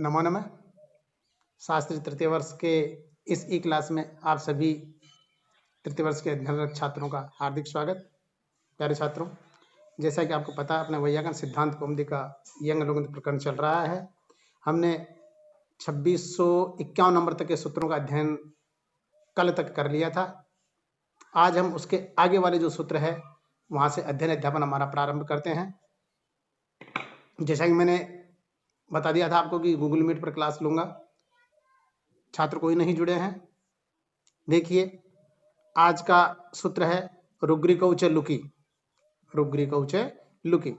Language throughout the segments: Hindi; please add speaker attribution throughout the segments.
Speaker 1: नमो नमः। शास्त्री तृतीय वर्ष के इस ई क्लास में आप सभी तृतीय वर्ष के अध्ययनरत छात्रों का हार्दिक स्वागत। प्यारे छात्रों, जैसा कि आपको पता है, अपने वैयाकरण सिद्धांत कौमुदी का यंग लोगंत प्रकरण चल रहा है। हमने 2651 नंबर तक के सूत्रों का अध्ययन कल तक कर लिया था। आज हम उसके आगे वाले जो सूत्र है वहाँ से अध्ययन अध्यापन हमारा प्रारंभ करते हैं। जैसा कि मैंने बता दिया था आपको कि गूगल मीट पर क्लास लूंगा। छात्र कोई नहीं जुड़े हैं। देखिए, आज का सूत्र है रुग्रिकौच लुकी। रुग्रिकौच लुकी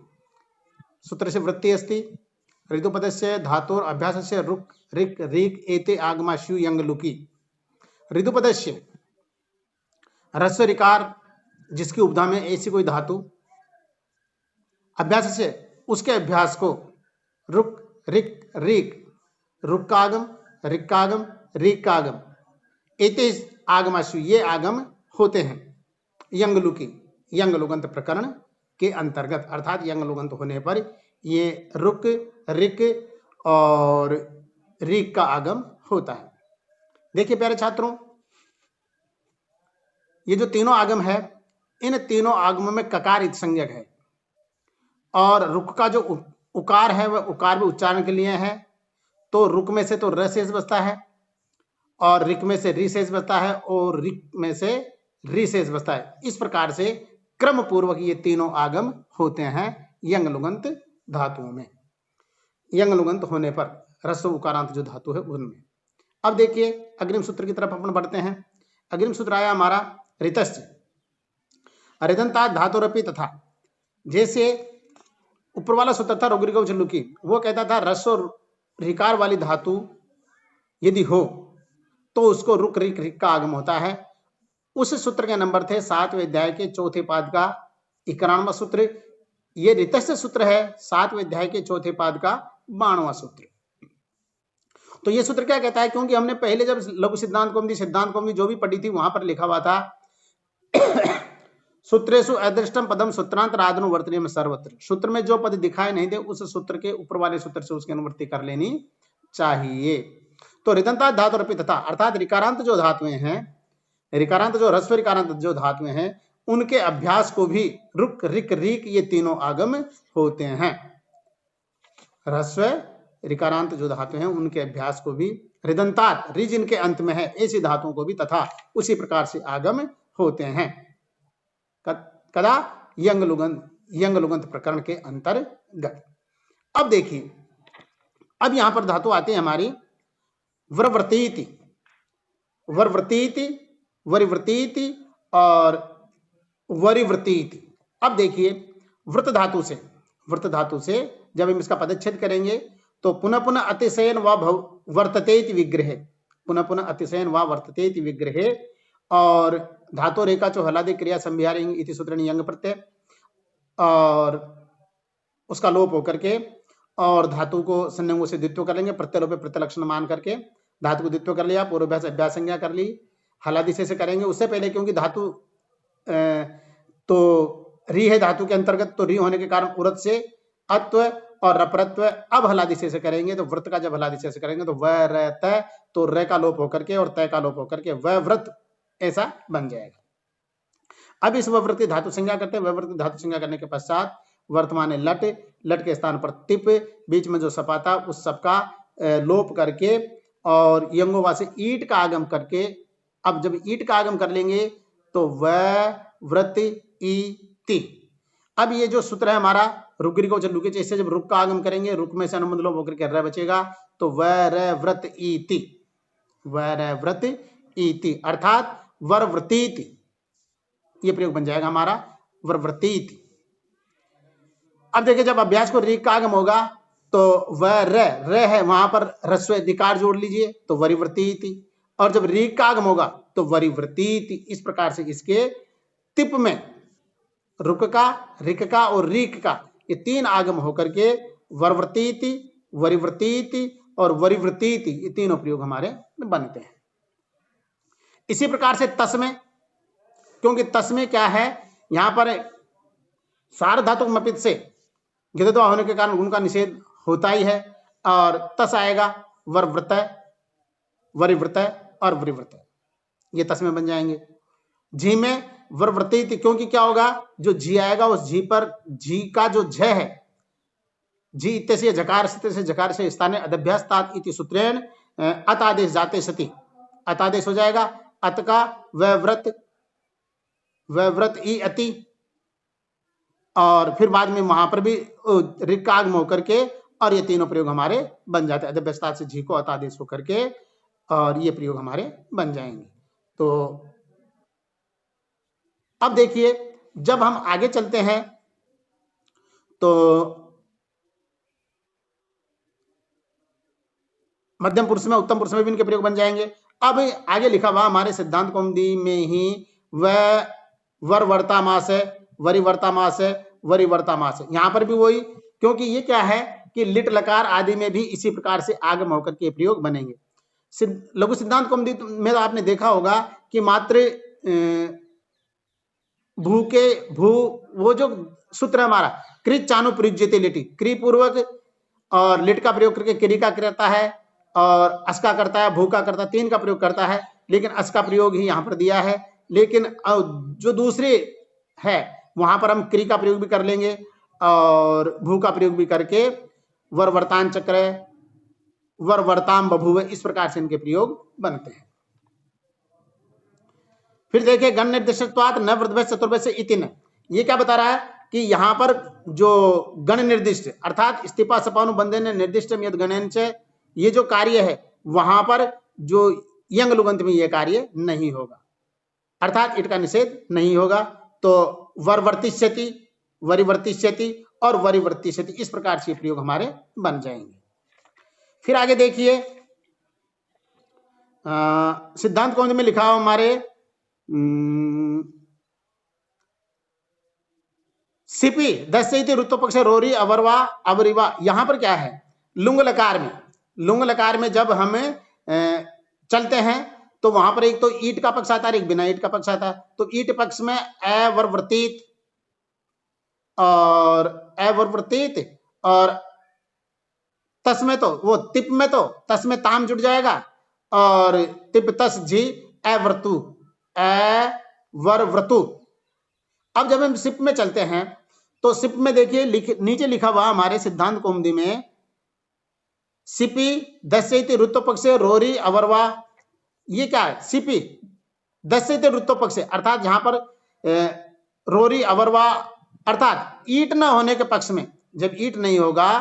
Speaker 1: सूत्र से वृत्ति अस्ति ऋतुपदस्य धातोर अभ्यासस्य रुक् रिक् रीक् एते आगमाशु यंग लुकी। ऋतुपदस्य ह्रस्व ऋकार जिसकी उपधा में ऐसी कोई धातु, अभ्यास से उसके अभ्यास को रुक् रिक् रीक्, रुक्कागम रिक्कागम रीक्कागम एते आगमाशु ये आगम होते हैं यंग लुकी, यंग लुगंत प्रकरण के अंतर्गत। अर्थात यंग लुगंत होने पर ये रुक रिक और रीक का आगम होता है। देखिए प्यारे छात्रों, ये जो तीनों आगम है, इन तीनों आगमों में ककार संज्ञक है और रुक का जो उकार है वह उकार भी उच्चारण के लिए है। तो रुक में से तो र शेष बचता है और रिक में से री शेष बचता है और रिक में से री शेष बचता है। इस प्रकार से क्रम पूर्वक ये तीनों आगम होते हैं यंग लुगंत धातुओं में। यंग लुगंत होने पर ह्रस्व उकारांत जो धातु है उनमें। अब देखिए अग्रिम सूत्र की तरफ अपन बढ़ते हैं। अग्रिम सूत्र आया हमारा ऋतस्य ऋदन्तात् धातुरपि तथा। जैसे ऊपर वाला सूत्र था रुग्रिकौच लुकी, वो कहता था ह्रस्व ऋकार वाली धातु यदि हो तो उसको रुक रिक रिक का आगम होता है। उस सूत्र के नंबर थे 7वें अध्याय के चौथे पाद का 91वां सूत्र। ये ऋतस्य सूत्र है 7वें अध्याय के चौथे पाद का 92वां सूत्र। तो ये सूत्र क्या कहता है, क्योंकि हमने पहले जब लघु सिद्धांत कौमुदी जो भी पढ़ी थी वहां पर लिखा हुआ था सूत्रेषु अदृष्टम पदम सूत्रांतरादनुवर्तनीयम सर्वत्र। सूत्र में जो पद दिखाई नहीं दे उस सूत्र के ऊपर वाले सूत्र से उसकी अनुवर्ती कर लेनी चाहिए। तो ऋदन्तात् धातुरपि तथा, अर्थात ऋकारांत जो धातुएं हैं, ऋकारांत जो ह्रस्व ऋकारांत जो धातुएं हैं, उनके अभ्यास को भी रुक रिक रीक ये तीनों आगम होते हैं। ह्रस्व ऋकारांत जो धातु हैं उनके अभ्यास को भी ऋदन्तात् रि जिनके अंत में है ऐसी धातुओं को भी तथा उसी प्रकार से आगम होते हैं। कदा यंग लुगंत प्रकरण के अंतर्गत। अब देखिए, अब यहां पर धातु आती है हमारी व्रवृतीति, वर्वृतीति, वरिवृतीति और वरिवृतीति। अब देखिए वृत धातु से जब हम इसका पदच्छेद करेंगे तो पुनः पुनः अतिशयन व वर्ततेति विग्रहे, पुनः पुनः अतिशयन व वर्ततेति विग्रहे और धातु रेखा जो हलादि क्रिया संभिहारिंग इति सूत्रेण यंग प्रत्यय और उसका लोप होकर के और धातु को संयंगों से द्वित्व कर लेंगे। प्रत्यय लोपे प्रत्यय लक्षण मान करके धातु को द्वित्व कर लिया, पूर्वाभ्यास अभ्यास संज्ञा कर ली, हलादि से करेंगे। उससे पहले क्योंकि धातु तो री है धातु के अंतर्गत, तो री होने के कारण उरत से अत्व और रपरत्व। अब हलादि से करेंगे तो वृत का जब हलादि से करेंगे तो वह रहता है, तो रे का लोप होकर के और तय का लोप होकर के वह व्रत ऐसा बन जाएगा। अब इस वृत्ति धातु संज्ञा करते हैं। वृत्ति धातु संज्ञा करने के पश्चात वर्तमान लट, लट के स्थान पर तिप, बीच में जो सपा था उस सब का लोप करके और यंगोवा से ईट का आगम करके, अब जब ईट का आगम कर लेंगे तो वह वृत्ति ईति। अब ये जो सूत्र है हमारा रुग्रिकौच लुकी, इससे जब रुक का आगम करेंगे, रुक में से अनुबंध लोप होकर के र बचेगा तो वह र व्रत ईति, वह र व्रत ईति अर्थात वरवृतीति। ये प्रयोग बन जाएगा हमारा वरवृतीति। अब देखिए जब अभ्यास को रीक का आगम होगा तो वह र है, वहां पर ह्रस्व धिकार जोड़ लीजिए तो वरिवृतीति, और जब रीक का आगम होगा तो वरिवृतीति। इस प्रकार से इसके तिप में रुक का, रिक का और रीक का ये तीन आगम होकर के वरवृतीति, वरिवृतीति और वरिवृतीति ये तीनों प्रयोग हमारे बनते हैं। इसी प्रकार से तस में, क्योंकि तस में क्या है, यहां पर सार धातु मपित से गिद्धत्व होने के कारण गुण का निषेध होता ही है। और तस आएगा, वर्वृत, वरिवृत और वरिवृत, ये तस में बन जाएंगे। झी में वर्वृतीत, क्योंकि क्या होगा, जो झी आएगा उस झी पर झी का जो झ है, झी इत्यस्य झकार से झकार से स्थाने अदभ्यास तात इति सूत्रेण अत आदेश जाते सति, अत आदेश हो जाएगा। अत का वव्रत, वव्रत ई अति, और फिर बाद में वहां पर भी ऋक का आगम होकर के, और ये तीनों प्रयोग हमारे बन जाते हैं। अदभ्यस्तात से झी को अत आदेश होकर के, और ये प्रयोग हमारे बन जाएंगे। तो अब देखिए, जब हम आगे चलते हैं तो मध्यम पुरुष में, उत्तम पुरुष में भी इनके प्रयोग बन जाएंगे। अब आगे लिखा हुआ हमारे सिद्धांत कौमुदी में ही वह वरवर्ता मास है, वरिवर्ता मास है, वरिवर्ता मास है, यहां पर भी वही, क्योंकि ये क्या है कि लिट लकार आदि में भी इसी प्रकार से आगम होकर के प्रयोग बनेंगे। लघु सिद्धांत कौमुदी में आपने देखा होगा कि मात्र भू के भू, वो जो सूत्र हमारा कृत चानु प्रयुज्यते लिटि, क्री पूर्वक और लिट का प्रयोग करके क्री का करता है, और अस का करता है, भू का करता है, तीन का प्रयोग करता है, लेकिन अस का प्रयोग ही यहाँ पर दिया है। लेकिन जो दूसरे है वहां पर हम क्री का प्रयोग भी कर लेंगे और भू का प्रयोग भी करके वरवर्तान चक्र, वरवर्ताम बभुव, इस प्रकार से इनके प्रयोग बनते हैं। फिर देखिए गण निर्दिष्टत्वात् न वृद्धवत चतुर्भुज से इति न, ये क्या बता रहा है कि यहाँ पर जो गण निर्दिष्ट अर्थात स्थिपा सपानुबंधन निर्दिष्ट यद गणन से, ये जो कार्य है वहां पर जो यंग लुगंत में ये कार्य नहीं होगा, अर्थात इट का निषेध नहीं होगा। तो वरवर्तिष्यति, वरिवर्तिष्यति और वरिवर्तिष्यति, इस प्रकार से प्रयोग हमारे बन जाएंगे। फिर आगे देखिए, सिद्धांत कौमुदी में लिखा हो हमारे सिपी दस्यति ऋतु पक्ष रोरी अवरवा अवरिवा, यहां पर क्या है, लुंग लकार में, लुंग लकार में जब हमें चलते हैं तो वहां पर एक तो ईट का पक्ष आता है, एक बिना ईट का पक्ष आता है। तो ईट पक्ष में अवर्वृतीत और अवर्वृतीत, और तस में तो वो तिप में तो तस में ताम जुड़ जाएगा, और तिप तस झी अवर्तु, अवर्वृतु। अब जब हम सिप में चलते हैं तो सिप में देखिए नीचे लिखा हुआ हमारे सिद्धांत कौमुदी में सिपी दस्यति ऋतु पक्ष रोरी अवरवा, ये क्या है, सिपी दस्यति ऋतु पक्ष, अर्थात यहाँ पर रोरी अवरवा, अर्थात ईट न होने के पक्ष में, जब ईट नहीं होगा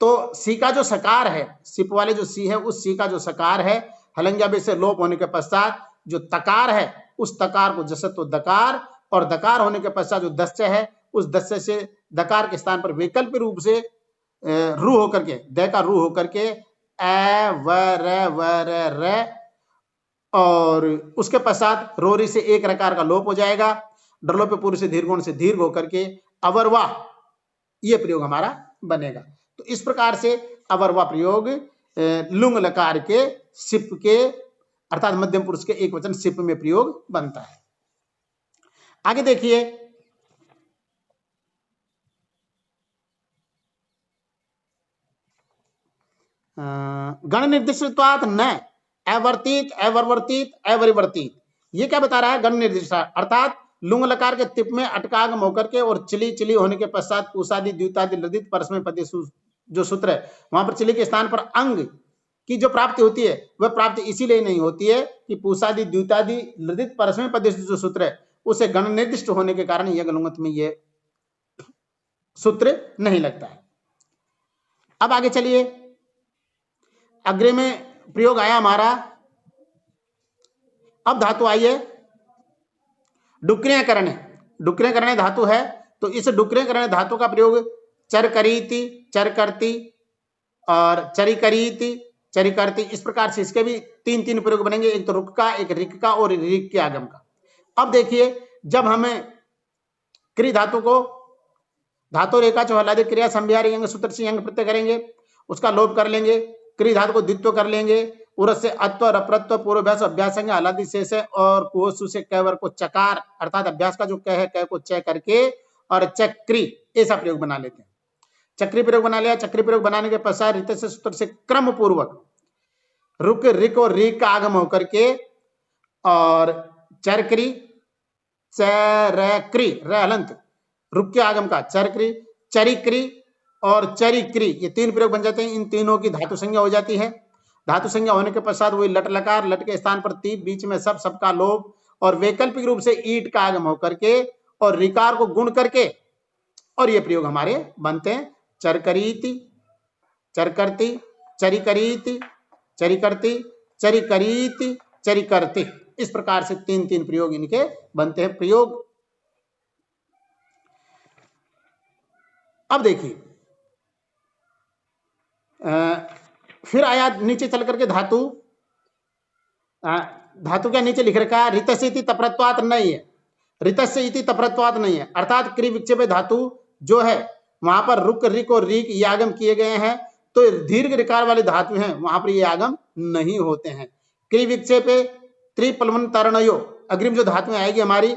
Speaker 1: तो सी का जो सकार है, सिप वाले जो सी है उस सी का जो सकार है, हलंग्या बे से लोप होने के पश्चात जो तकार है उस तकार को जसत्व दकार, और दकार होने के पश्चात जो दस्य है उस दस्य से दकार के स्थान पर वैकल्पिक रूप से रू होकर के, द का रू होकर के अ व र, और उसके पश्चात रोरी से एक रकार का लोप हो जाएगा, डरलोप पूर्व से दीर्घ से दीर्घ होकर के अवरवा, ये प्रयोग हमारा बनेगा। तो इस प्रकार से अवरवा प्रयोग लुंग लकार के सिप के, अर्थात मध्यम पुरुष के एक वचन सिप में प्रयोग बनता है। आगे देखिए, गण निर्दिष्टत्वात् न अवर्तित, अवर्वर्तित, अवरिवर्तित, ये क्या बता रहा है, गण निर्दिष्ट अर्थात लुंग लकार के तिप में अटकागम होकर के और चिली चिली होने के पश्चात उसादि द्युतादि लदित परस्मय पदे जो सूत्र है वहां पर चिली के स्थान पर अंग की जो प्राप्ति होती है वह प्राप्ति इसीलिए नहीं होती है कि पूसादि द्युतादि लदित परस्मय पदे जो सूत्र है उसे गण निर्दिष्ट होने के कारण यह गलुंगत में यह सूत्र नहीं लगता है। अब आगे चलिए, अग्रे में प्रयोग आया हमारा, अब धातु आइए डुक्रियकरण, डुक्रियकरण धातु है, तो इस डुक्रियकरण धातु का प्रयोग चर करीति, चर करती और चरी करीति, चरी करती, इस प्रकार से इसके भी तीन तीन प्रयोग बनेंगे, एक तो रुक का, एक रिक का और रिक के आगम का। अब देखिए, जब हमें क्रि धातु को धातु रेखा चौहलादि क्रिया संभिहारी यंग सूत्र से यंग प्रत्यय करेंगे, उसका लोप कर लेंगे, क्रि धातु को द्वित्व कर लेंगे, उरस से अत्व रप्रत्व पूर्वाभ्यास अभ्यास हलादि शेष है, और कुसु से कैवर को चकार अर्थात अभ्यास का जो कह है कह को चय करके और चक्री ऐसा प्रयोग बना लेते हैं। चक्री प्रयोग बना लिया। चक्री प्रयोग बनाने के पश्चात रित से सूत्र से क्रम पूर्वक रुक रिक और रीक का आगम होकर के और चरक्री चरक्री रहलंत रुक के आगम का चरक्री चरिक्री और चरिक्री, ये तीन प्रयोग बन जाते हैं। इन तीनों की धातु संज्ञा हो जाती है। धातु संज्ञा होने के पश्चात वही लट लकार, लट के स्थान पर तीप, बीच में सब, सबका लोप और वैकल्पिक रूप से ईट का आगम होकर के और रिकार को गुण करके और ये प्रयोग हमारे बनते हैं। चरकरीति, चरकर्ती, चरिकरीति, चरिकर्ती, चरिकरीति, चरिकर्ती, इस प्रकार से तीन तीन प्रयोग इनके बनते हैं। प्रयोग अब देखिए फिर आया नीचे चल करके धातु। धातु क्या नीचे लिख रखा है, ऋतस्य इति तप्रत्वात् नहीं है, ऋतस्य इति तप्रत्वात् नहीं है, अर्थात क्री विक्षेप धातु जो है वहां पर रुक रिक और रीक ये आगम किए गए हैं, तो दीर्घ रिकार वाली धातु हैं वहां पर ये आगम नहीं होते हैं। क्री विक्षेप त्रिप्लवन तरणयो, अग्रिम जो धातुएं आएगी हमारी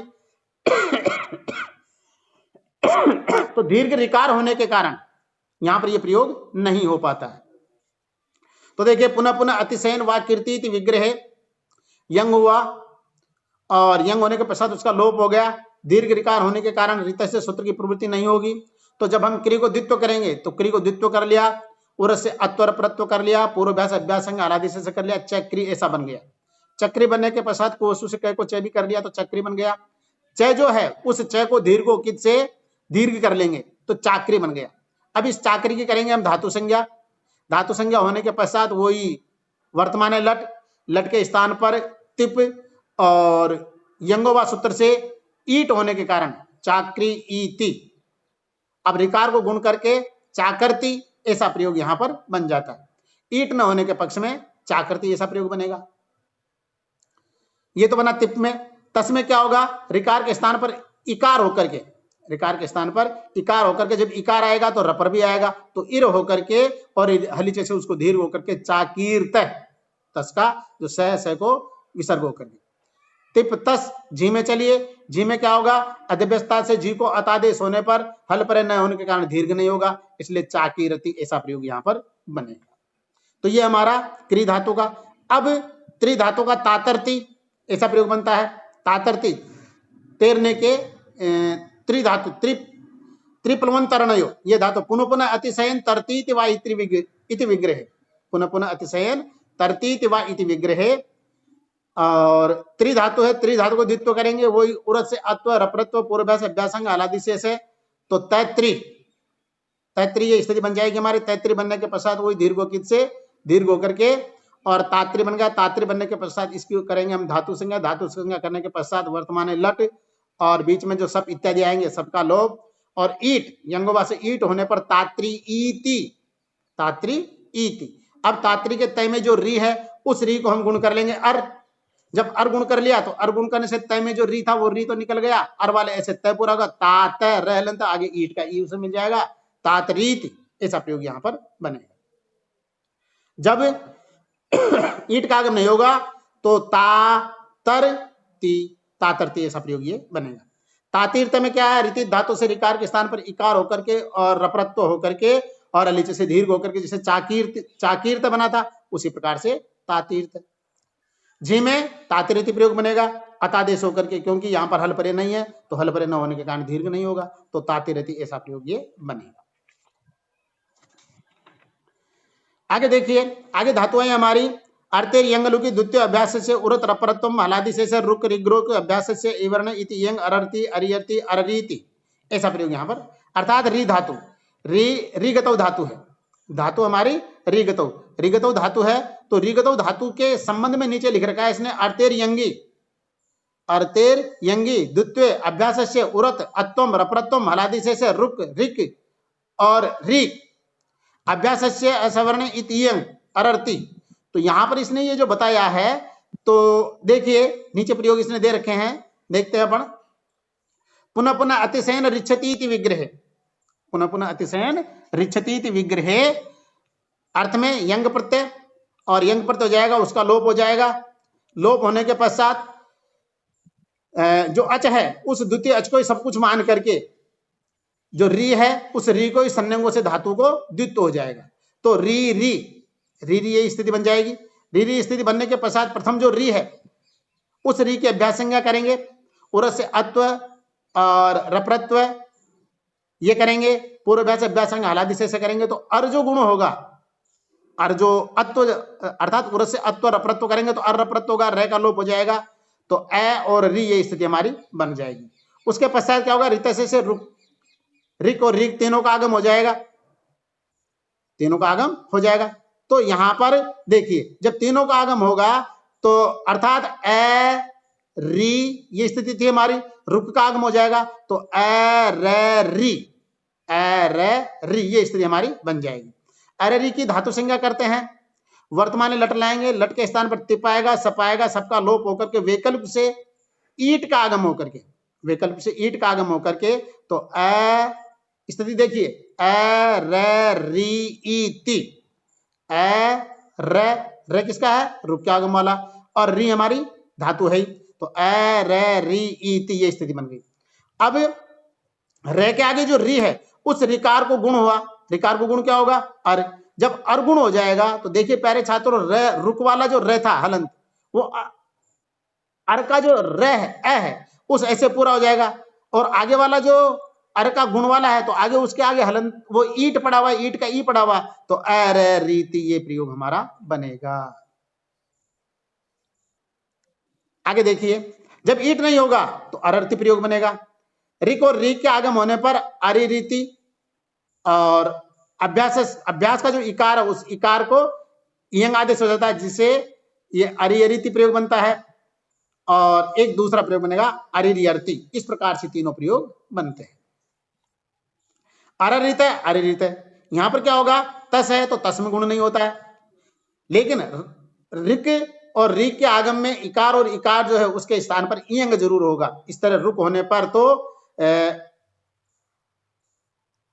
Speaker 1: तो दीर्घ रिकार होने के कारण यहां पर यह प्रयोग नहीं हो पाता है। तो देखिए पुनः पुनः अतिशयन व कीर्ति विग्रह यंग हुआ और यंग होने के पश्चात उसका लोप हो गया। दीर्घ रिकार होने के कारण रित से सूत्र की प्रवृत्ति नहीं होगी। तो जब हम क्री को द्वित्व करेंगे तो क्री को द्वित्व कर लिया, उर से अत्वर प्रत्व कर लिया, पूर्वाभ्यास अभ्यास संग आराधि से कर लिया, चक्री ऐसा बन गया। चक्री बनने के पश्चात कोसु से क को च भी कर लिया तो चक्री बन गया। च जो है उस च को दीर्घ कित से दीर्घ कर लेंगे तो चाकरी बन गया। अब इस चाकरी की करेंगे हम धातु संज्ञा। धातु संज्ञा होने के पश्चात वही वर्तमान है लट, लट के स्थान पर तिप और यंगोवा सूत्र से ईट होने के कारण चाकरी ईति। अब रिकार को गुण करके चाकरती ऐसा प्रयोग यहां पर बन जाता है। ईट न होने के पक्ष में चाकरती ऐसा प्रयोग बनेगा। ये तो बना तिप में। तस में क्या होगा, रिकार के स्थान पर इकार होकर के, रिकार के स्थान पर इकार होकर के जब इकार आएगा तो रपर भी आएगा, तो इर होकर के और हलीचे से उसको दीर्घ होकर के चाकीर्त, तस का जो स को विसर्ग होकर के तिप तस। जी में चलिए, जी में क्या होगा, अध्यवस्था से जी को अतादेश होने पर हल पर न होने के कारण दीर्घ नहीं होगा, इसलिए चाकीरति ऐसा प्रयोग यहां पर बनेगा। तो ये हमारा क्री धातु का। अब त्रि धातु का तातरती ऐसा प्रयोग बनता है। तातरती तैरने के त्रिधातु त्रिप्लवन तरणयो, ये धातु पुनः पुनः अतिशयन तरतीति वा इति विग्रह, पुनः पुनः अतिशयन तरतीति वा इति विग्रह। और त्रिधातु है, त्रिधातु को द्वित्व करेंगे वही उरत से अत्व रप्रत्व पूर्वाभ्यास अभ्यासंग आलादि से तो तैत्री, तैत्री ये स्थिति बन जाएगी हमारी। तैत्री बनने के पश्चात वही दीर्घोकित से दीर्घ होकर के और तात्री बन गया। तात्री बनने के पश्चात इसकी करेंगे हम धातु संज्ञा। धातु संज्ञा करने के पश्चात वर्तमान लट और बीच में जो सब इत्यादि आएंगे सबका लोप और ईट, यंगोबा से ईट होने पर तात्री ईति, तात्री ईति। अब तात्री के तय में जो री है उस री को हम गुण कर लेंगे अर। जब अर गुण कर लिया तो अर गुण करने से तय में जो री था वो री तो निकल गया, अर वाले ऐसे तय पूरा होगा, तात रहलन आगे ईट का ई उसे मिल जाएगा, तातरीति ऐसा प्रयोग यहां पर बनेगा। जब ईट का आगम नहीं होगा तो तातरती, तातरती ऐसा प्रयोग ये बनेगा। तातीर्थ में क्या है, ऋतित धातु से रिकार के स्थान पर इकार होकर के और रप्रत्व होकर के और अलिच से दीर्घ होकर के जैसे चाकीर्त बना था उसी प्रकार से तातीर्थ। जी में तातीर्थ प्रयोग बनेगा अतादेश होकर के, क्योंकि यहां पर हल परे नहीं है तो हल परे न होने के कारण दीर्घ नहीं होगा, तो तातीर्थ ऐसा प्रयोग ये बनेगा। आगे देखिए, आगे धातुएं हमारी अर्तेर यंगलु की द्वितीय अभ्यास से उरत रपरत्वम हलादि से रुक रिग्रो के अभ्यास से इवर्ण इति यंग अरर्ति अरियति अररीति ऐसा प्रयोग यहां पर। अर्थात री धातु, रीगतौ धातु है, धातु हमारी रीगतौ, रीगतौ धातु है। तो रीगतौ धातु के संबंध में नीचे लिख रखा है इसने अर्तेर यंगी, अर्तेर यंगी द्वितीय अभ्यास से उरत अत्वम रपरत्वम हलादि से रुक रिक और रीक अभ्यास से असवर्ण इति यंग अरर्ति। तो यहां पर इसने ये जो बताया है, तो देखिए नीचे प्रयोग इसने दे रखे हैं, देखते हैं अपन। पुनः पुनः अतिशयन रिच्छति इति विग्रह, पुनः पुनः अतिशयन रिच्छति इति विग्रह अर्थ में यंग प्रत्यय और यंग प्रत्यय हो जाएगा, उसका लोप हो जाएगा। लोप होने के पश्चात जो अच है उस द्वितीय अच को सब कुछ मान करके जो री है उस री को इस संज्ञकों से धातु को द्वित्व हो जाएगा, तो री री री री ये स्थिति बन जाएगी। री री स्थिति बनने के पश्चात प्रथम जो री है उस री की अभ्यास संज्ञा करेंगे, उरस से अत्व और रप्रत्व ये करेंगे, पूर्वाभ्यास अभ्यास संज्ञा हलादि से करेंगे, तो अर जो गुण होगा, अर जो अत्व अर्थात उरस से अत्व रप्रत्व करेंगे तो अर रप्रत्व होगा, रे का लोप हो जाएगा, तो ए और री ये स्थिति हमारी बन जाएगी। उसके पश्चात क्या होगा, रित से रुक, रिक और रिक तीनों का आगम हो जाएगा, तीनों का आगम हो जाएगा। तो यहां पर देखिए जब तीनों का आगम होगा तो अर्थात ए री ये स्थिति थी हमारी, रुक का आगम हो जाएगा तो ए रे री ये स्थिति हमारी बन जाएगी। अरे री की धातु संज्ञा करते हैं, वर्तमान लट लाएंगे, लट के स्थान पर तिप आएगा, सप आएगा, सबका लोप होकर के वैकल्प से ईट का आगम होकर के, वैकल्प से ईट का आगम होकर के, तो ए स्थिति देखिए ए रे री ई ती, ए रे किसका है, रुक के आगम वाला, और री हमारी धातु है, तो ए रे री ई ती ये स्थिति बन गई। अब रे के आगे जो री है उस रिकार को गुण हुआ, रिकार को गुण क्या होगा, अर, जब अर गुण हो जाएगा तो देखिए प्यारे छात्रों रे रुक वाला जो रे था हलंत, वो अर का जो रे है ए है उस ऐसे पूरा हो जाएगा, और आगे वाला जो अर का गुण वाला है तो आगे उसके आगे हलंत वो ईट पड़ा हुआ, ईट का ई पड़ा हुआ, तो ए रे रीति ये प्रयोग हमारा बनेगा। आगे देखिए जब ईट नहीं होगा तो अरर्थी प्रयोग बनेगा, रिक और रीक के आगम होने पर अरि रीति, और अभ्यास का जो इकार है उस इकार को यंग आदेश हो जाता है, जिसे ये अरियरिति प्रयोग बनता है, और एक दूसरा प्रयोग बनेगा अरियर्ति। इस प्रकार से तीनों प्रयोग बनते हैं। अरित है अरित है, यहां पर क्या होगा, तस है तो तस में गुण नहीं होता है, लेकिन रिक और रीक के आगम में इकार और इकार जो है उसके स्थान पर इयंग जरूर होगा। इस तरह रुक होने पर तो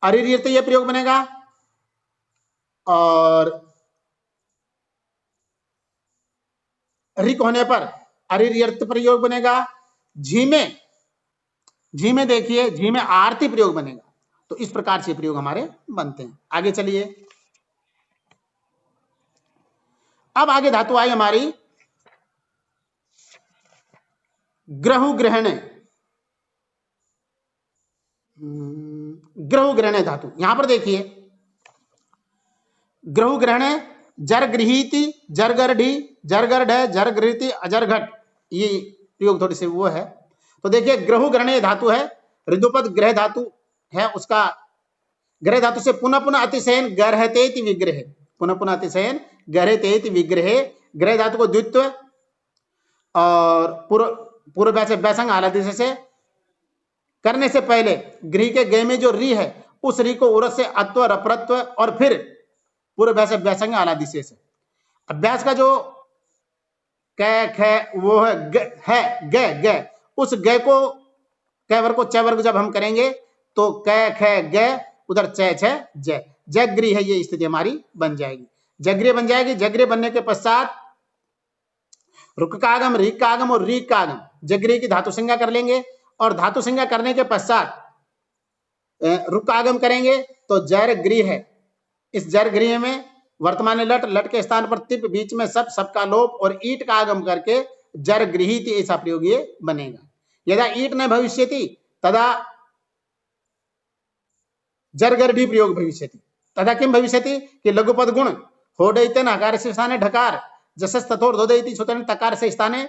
Speaker 1: अरियर्त ये प्रयोग बनेगा, और रिक होने पर अरियर्त प्रयोग बनेगा। झी में देखिए झी में आरती प्रयोग बनेगा। तो इस प्रकार से प्रयोग हमारे बनते हैं। आगे चलिए, अब आगे धातु आई हमारी ग्रहु ग्रहण, ग्रहु ग्रहण धातु। यहां पर देखिए ग्रहु ग्रहण जर गृहीति जरगढ़ी जरगढ़ जरगृहिति अजरघट, ये प्रयोग थोड़ी सी वो है। तो देखिए ग्रहु ग्रहण धातु है, ऋदुपद ग्रह धातु है, उसका ग्रह धातु से पुनः पुनः अतिशयन गर्हतेति विग्रह, पुनः पुनः अतिशयन गर्हतेति विग्रह, ग्रह धातु को द्वित्व और पूर्व व्यासंग आलादि से करने से पहले गृह के गे में जो री है उस री को उरस से अत्व रप्रत्व और फिर पूर्व व्यासंग आलादि से। अभ्यास का जो कै ख वो है ग ग, उस ग को कै वर्ग को च वर्ग जब हम करेंगे तो कै ख ग उधर च छ ज, जगृह है ये स्थिति हमारी बन जाएगी, जगृह बन जाएगी। जगृह बनने के पश्चात रुक का आगम रीक का आगम और रीक का आगम, जगृह की धातु संज्ञा कर लेंगे, और धातु संज्ञा करने के पश्चात रुक का आगम करेंगे तो जर गृह है। इस जर गृह में वर्तमान लट, लट के स्थान पर तिप, बीच में सब, सबका लोप और ईट का आगम करके जर गृहीति ऐसा प्रयोग ये बनेगा। यदा ईट न भविष्यति तदा जरगर्भी प्रयोग भविष्यति, तदा किम भविष्यति कि लघुपद गुण होडैतन हकार से स्थाने ढकार, जसस तथोर धोदयति सूत्रेण तकार से स्थाने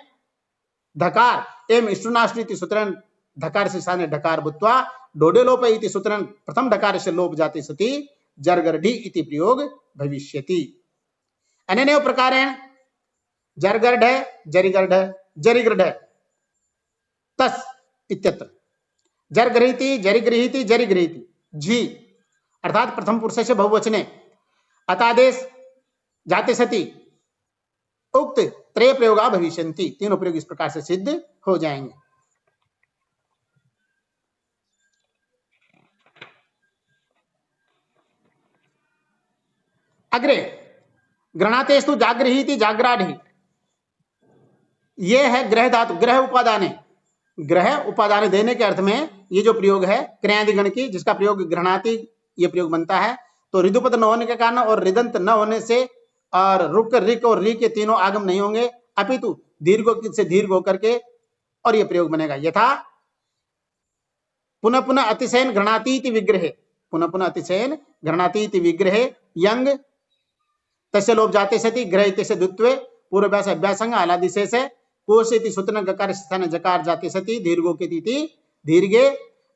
Speaker 1: धकार एवं इष्टुनाष्टि सूत्रेण धकार से स्थाने ढकार भूत्वा डोडे लोप इति सूत्रेण प्रथम ढकार से लोप जाति सति जरगर्ढि इति प्रयोग भविष्यति। अनेनैव प्रकारेण जरगर्ढ जरिगर्ढ जरिगर्ढ तस् इत्यत्र जरगृहीति जरिगृहीति जरिगृहीति झी अर्थात प्रथम पुरुष से बहुवचने अतादेश जाते सति उक्त त्रय प्रयोगा भविष्यन्ति, तीनों प्रयोग इस प्रकार से सिद्ध हो जाएंगे। अग्रे ग्रहणातेस्तु जागृहीति जागराढ़ी, ये है ग्रह धातु, ग्रह उपादाने ग्रह उपादान देने के अर्थ में ये जो प्रयोग है क्रियादि गण की, जिसका प्रयोग ग्रहणाति ये प्रयोग बनता है। तो ऋदुपद न होने के कारण और ऋदंत न होने से और रुक रिक और री के तीनों आगम नहीं होंगे, अपितु दीर्घ से दीर्घ होकर के और ये प्रयोग बनेगा। यथा पुनः पुनः अतिशयन घृणातीति विग्रहे, पुनः पुनः अतिशयन घृणातीति विग्रहे यंग तस्य लोप जाते सति ग्रह इत्यस्य द्वित्वे पूर्वाभ्यास अभ्यासंग आलादि शेष कोशेति सूत्र गकार स्थान जकार जाते सति दीर्घो के तिथि दीर्घे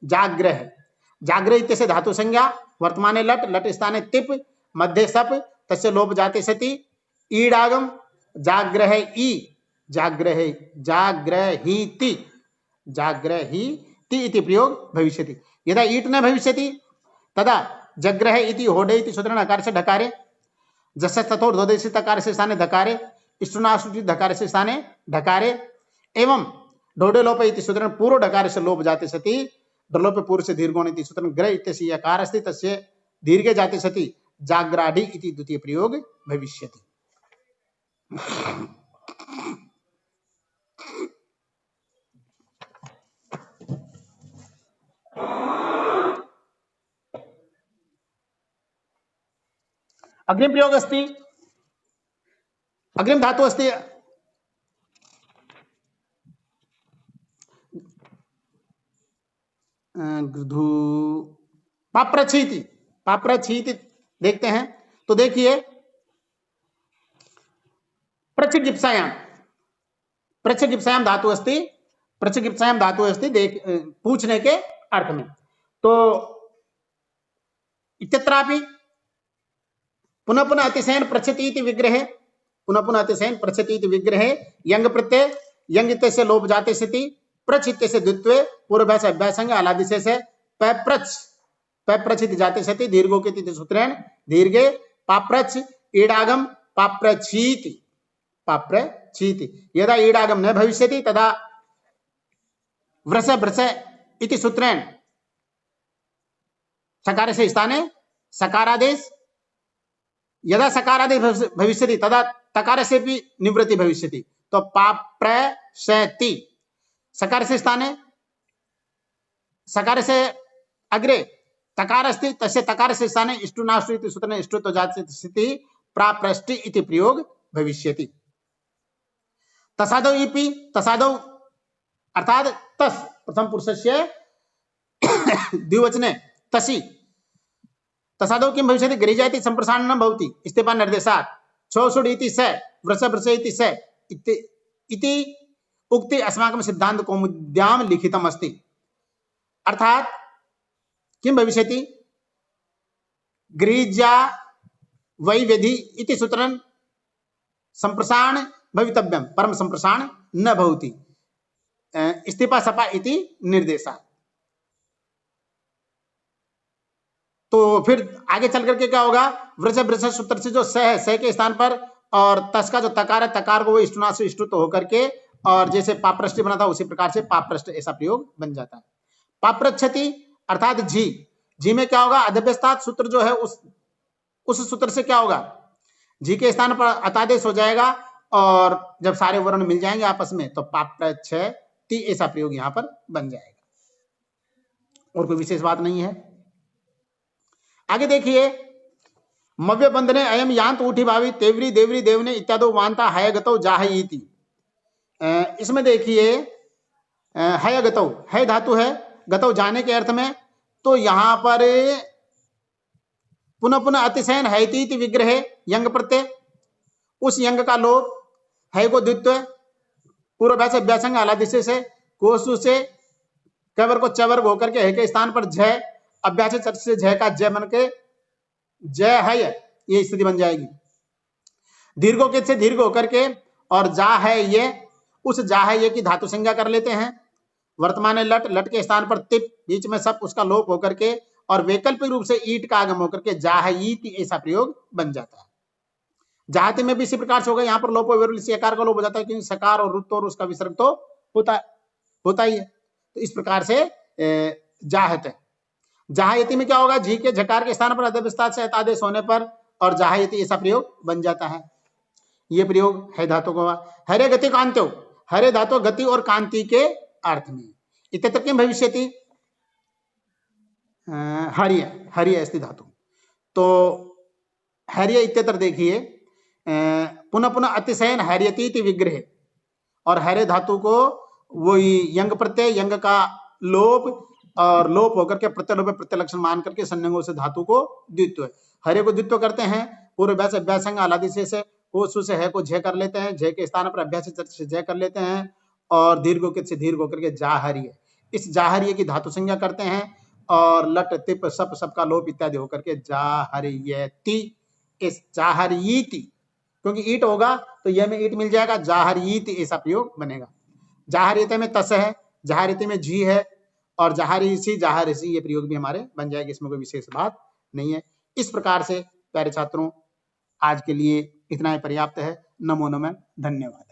Speaker 1: जाग्रह, जाग्रह इत्यस्य धातु संज्ञा वर्तमाने लट लट स्थाने तिप मध्य सप तस्य लोप जाते सति ईडागम जाग्रह ई जाग्रह जाग्रहीति जाग्रहीति इति प्रयोग भविष्यति। यदा ईट न भविष्यति तदा जग्रह इति होडे इति सूत्रेण अकार से ढकारे जस्य तथोर दोदेशी तकार से स्थाने धकारे इष्टुनाशुचि धकार से स्थाने ढकारे एवं ढोडे लोप इति सूत्रेण पूर्व ढकार से लोप जाते सति ढलोप पूर्व से दीर्घोण इति सूत्रेण ग्रह इत्यस्य यकार अस्ति तस्य दीर्घे जाते सति जाग्राढि इति द्वितीय प्रयोग भविष्यति। अग्रिम प्रयोग अस्ति, अग्रिम धातु अस्ति गृधु पाप्रछीति, पाप्रछीति देखते हैं। तो देखिए प्रचगिप्सायाम, प्रचगिप्सायाम धातु अस्ति, प्रचगिप्सायाम धातु अस्ति देख पूछने के अर्थ में। तो इत्यत्रापि पुनः पुनः अतिशयन प्रचति इति विग्रहे, पुनः पुनः अतिशयन प्रचति इति विग्रहे यंग प्रत्यय यंग इत्यस्य लोप जाते सति प्रच इत्यस्य द्वित्वे पूर्वाभ्यास अभ्यासंग आलादि शेष पैप्रच पैप्रच इति जाते सति दीर्घो के तिथि सूत्रेण दीर्घे पाप्रच ईडागम पाप्रचीति पाप्रचीति। यदा ईडागम न भविष्यति तदा व्रस व्रस इति सूत्रेण सकार से स्थाने सकारादेश, यदा सकारादेश भविष्यति तदा तकार से भी निवृत्ति भविष्यति। तो पाप्रशति सकार से स्थाने सकार से अग्रे तकार अस्ति तस्य तकार से स्थाने इष्टुनाष्टु इति सूत्रेण इष्टुत्व जाते सति प्राप्रष्टि इति प्रयोग भविष्यति। तसादौ इपि तसादौ अर्थात तस प्रथम पुरुषस्य द्विवचने तसि तसादौ किं भविष्यति गिरिजाति संप्रसारणं भवति इस्तेपा निर्देशात् छोसुड इति स वृष वृष इति स इति उक्ति अस्माकं सिद्धांत कौमुद्यां लिखितम् अस्ति। अर्थात किं भविष्यति गिरिजा वैवेधि इति सूत्रेण संप्रसारण भवितव्यं परम संप्रसारण न भवति इस्तेपा सपा इति निर्देशात्। तो फिर आगे चल करके क्या होगा, वृष वृष सूत्र से जो स है स के स्थान पर और तस का जो तकार है तकार को वो इष्टुना से इष्टुत होकर के और जैसे पाप्रष्टि बना था उसी प्रकार से पाप्रष्ट ऐसा प्रयोग बन जाता है। पाप्रच्छति अर्थात झी, झी में क्या होगा अध्यवस्थात सूत्र जो है उस सूत्र से क्या होगा झी के स्थान पर अतादेश हो जाएगा और जब सारे वर्ण मिल जाएंगे आपस में तो पाप्रच्छति ऐसा प्रयोग यहाँ पर बन जाएगा और कोई विशेष बात नहीं है। आगे देखिए मव्य बंधने अयम यांत उठी भावी तेवरी देवरी देवने इत्यादि मानता हय गतौ जाहयीति। इसमें देखिए हय गतौ है धातु है गतौ जाने के अर्थ में, तो यहां पर पुनः पुनः अतिशयन हैतीति विग्रहे यंग प्रत्यय उस यंग का लोप है को द्वित्व पूर्वाभ्यास अभ्यासंग आलादिशे से कोसु से कवर को चवर्ग होकर के है के स्थान पर झय अभ्यास चर्च से जय का जय बन के जय है ये स्थिति बन जाएगी। दीर्घों के से दीर्घ होकर के और जा है ये उस जा है ये की धातु संज्ञा कर लेते हैं। वर्तमान लट लट के स्थान पर तिप बीच में सब उसका लोप होकर के और वैकल्पिक रूप से ईट का आगम होकर के जा है ईट ऐसा प्रयोग बन जाता है। जाति में भी इसी प्रकार से होगा, यहाँ पर लोप आकार का लोप हो जाता है क्योंकि सकार और रुत और उसका विसर्ग तो होता ही है। तो इस प्रकार से जाहत है। जहायती में क्या होगा जी के झकार के स्थान पर अध्यवस्थात से आदेश होने पर और जहायती ऐसा प्रयोग बन जाता है। ये प्रयोग है धातु को हरे गति कांत्यो, हरे धातु गति और कांति के अर्थ में। इत्यत्र किं भविष्यति? हर्य, हर्य अस्ति धातु। तो हर्य इत्यत्र देखिए, पुनः पुनः अतिशयन हर्यति इति विग्रहे, और हरे धातु को वही यंग प्रत्यय, यंग का लोप और लोप होकर के प्रत्यलोप प्रत्यलक्षण मान करके संयंगों से धातु को द्वित्व, हरे को द्वित्व करते हैं। पूर्व अभ्यास अभ्यासंग आलादि से को सु से है को झ कर लेते हैं, झ के स्थान पर अभ्यास से झ कर लेते हैं, और दीर्घों से दीर्घ होकर के जाहर्य, इस जाहर्य की धातु संज्ञा करते हैं, और लट तिप सप सबका लोप इत्यादि होकर के जाहर्यति, इस जाहर्यीति, क्योंकि ईट होगा तो यह में ईट मिल जाएगा, जाहर्यीति ऐसा प्रयोग बनेगा। जाहर्यते में तस है, जाहर्यते में जी है, और जाहरिसी जाहरिसी ये प्रयोग भी हमारे बन जाएगा, इसमें कोई विशेष बात नहीं है। इस प्रकार से प्यारे छात्रों आज के लिए इतना ही पर्याप्त है। नमो नमः, धन्यवाद।